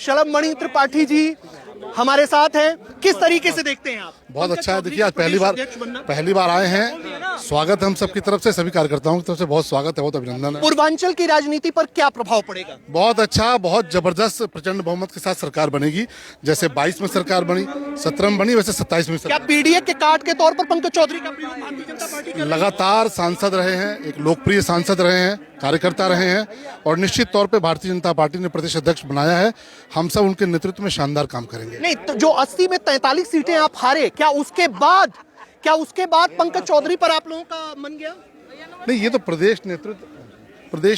शलभ मणि त्रिपाठी जी हमारे साथ हैं। किस तरीके से देखते हैं आप? बहुत अच्छा है। देखिए, आज पहली बार आए हैं। स्वागत है हम सबकी तरफ से, सभी कार्यकर्ताओं की तरफ से बहुत स्वागत है, बहुत अभिनंदन है। पूर्वांचल की राजनीति पर क्या प्रभाव पड़ेगा? बहुत अच्छा, बहुत जबरदस्त प्रचंड बहुमत के साथ सरकार बनेगी। जैसे 22 में सरकार बनी, 17 में बनी, वैसे 27 में क्या पीडीए के कार्ड के तौर पर पंकज चौधरी का प्रयोग भारतीय जनता पार्टी कर? लगातार सांसद रहे हैं, एक लोकप्रिय सांसद रहे हैं, कार्यकर्ता रहे हैं और निश्चित तौर पे भारतीय जनता पार्टी ने प्रदेश अध्यक्ष बनाया है। हम सब उनके नेतृत्व में शानदार काम करेंगे। नहीं तो जो 80 में 43 सीटें आप हारे, क्या उसके बाद पंकज चौधरी पर आप लोगों का मन गया? नहीं, ये तो प्रदेश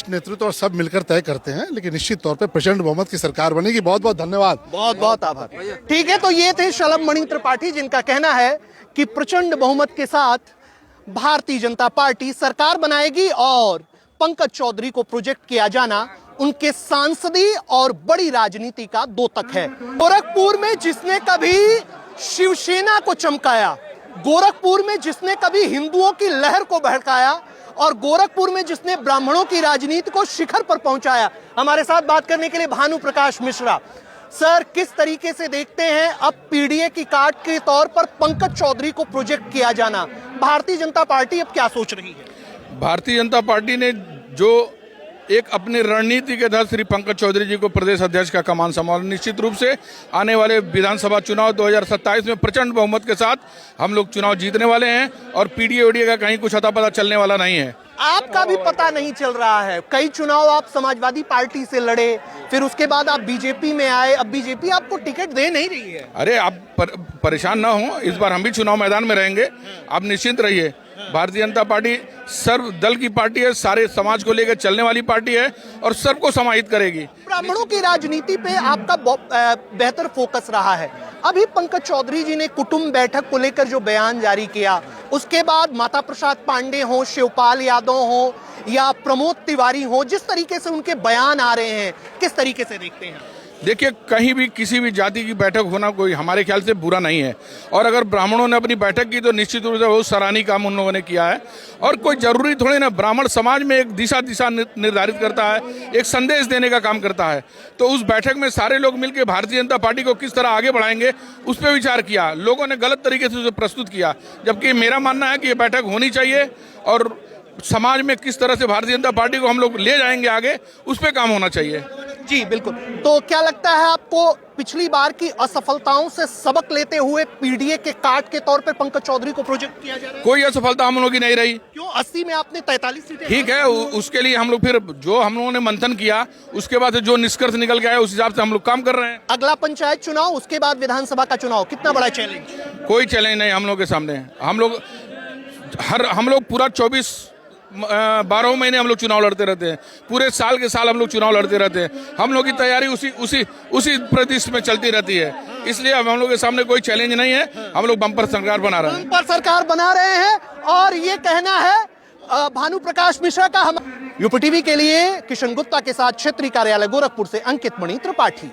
नेतृत्व और सब मिलकर तय करते हैं, लेकिन निश्चित तौर पे प्रचंड बहुमत की सरकार बनेगी। बहुत बहुत धन्यवाद। बहुत बहुत आभार। ठीक है, तो ये थे शलभ मणि त्रिपाठी, जिनका कहना है कि प्रचंड बहुमत के साथ भारतीय जनता पार्टी सरकार बनाएगी और पंकज चौधरी को प्रोजेक्ट किया जाना उनके सांसदी और बड़ी राजनीति का द्योतक है। गोरखपुर में जिसने कभी शिवसेना को चमकाया, गोरखपुर में जिसने कभी हिंदुओं की लहर को भड़काया और गोरखपुर में जिसने ब्राह्मणों की राजनीति को शिखर पर पहुंचाया, हमारे साथ बात करने के लिए भानु प्रकाश मिश्रा। सर, किस तरीके से देखते हैं अब पीडीए की कार्ड के तौर पर पंकज चौधरी को प्रोजेक्ट किया जाना? भारतीय जनता पार्टी अब क्या सोच रही है? भारतीय जनता पार्टी ने जो एक अपनी रणनीति के तहत श्री पंकज चौधरी जी को प्रदेश अध्यक्ष का कमान संभाला, निश्चित रूप से आने वाले विधानसभा चुनाव 2027 में प्रचंड बहुमत के साथ हम लोग चुनाव जीतने वाले हैं और पीडीए का कहीं कुछ अता पता चलने वाला नहीं है। आपका भी पता नहीं चल रहा है। कई चुनाव आप समाजवादी पार्टी से लड़े, फिर उसके बाद आप बीजेपी में आए, अब बीजेपी आपको टिकट दे नहीं रही है। अरे आप परेशान ना हो, इस बार हम भी चुनाव मैदान में रहेंगे, आप निश्चिंत रहिए। भारतीय जनता पार्टी सर्व दल की पार्टी है, सारे समाज को लेकर चलने वाली पार्टी है और सबको समाहित करेगी। ब्राह्मणों की राजनीति पे आपका बेहतर फोकस रहा है। अभी पंकज चौधरी जी ने कुटुंब बैठक को लेकर जो बयान जारी किया, उसके बाद माता प्रसाद पांडे हो, शिवपाल यादव हो या प्रमोद तिवारी हो, जिस तरीके से उनके बयान आ रहे हैं, किस तरीके से देखते हैं? देखिए, कहीं भी किसी भी जाति की बैठक होना कोई हमारे ख्याल से बुरा नहीं है और अगर ब्राह्मणों ने अपनी बैठक की तो निश्चित रूप से बहुत सराहनीय काम उन लोगों ने किया है। और कोई जरूरी थोड़ी ना, ब्राह्मण समाज में एक दिशा निर्धारित करता है, एक संदेश देने का काम करता है। तो उस बैठक में सारे लोग मिलकर भारतीय जनता पार्टी को किस तरह आगे बढ़ाएंगे उस पर विचार किया। लोगों ने गलत तरीके से उसे प्रस्तुत किया, जबकि मेरा मानना है कि ये बैठक होनी चाहिए और समाज में किस तरह से भारतीय जनता पार्टी को हम लोग ले जाएंगे आगे, उस पर काम होना चाहिए। जी बिल्कुल। तो क्या लगता है आपको, पिछली बार की असफलताओं से सबक लेते हुए पीडीए के कार्ड के तौर पर पंकज चौधरी को प्रोजेक्ट किया जा रहा है? कोई असफलता हम लोगों की नहीं रही। क्यों? 80 में आपने 43 सीटें। ठीक है, उसके लिए हम लोग फिर जो हम लोगों ने मंथन किया, उसके बाद जो निष्कर्ष निकल के आया उस हिसाब से हम लोग काम कर रहे हैं। अगला पंचायत चुनाव, उसके बाद विधानसभा का चुनाव, कितना बड़ा चैलेंज? कोई चैलेंज नहीं हम लोग के सामने। हम लोग पूरा 12 महीने हम लोग चुनाव लड़ते रहते हैं, पूरे साल के साल हम लोग चुनाव लड़ते रहते हैं। हम लोग की तैयारी उसी प्रदेश में चलती रहती है, इसलिए अब हम लोग के सामने कोई चैलेंज नहीं है। हम लोग बम्पर सरकार बना रहे हैं। बम्पर सरकार बना रहे हैं और ये कहना है भानु प्रकाश मिश्रा का। हम यूपी टीवी के लिए किशन गुप्ता के साथ क्षेत्रीय कार्यालय गोरखपुर से अंकित मणि त्रिपाठी।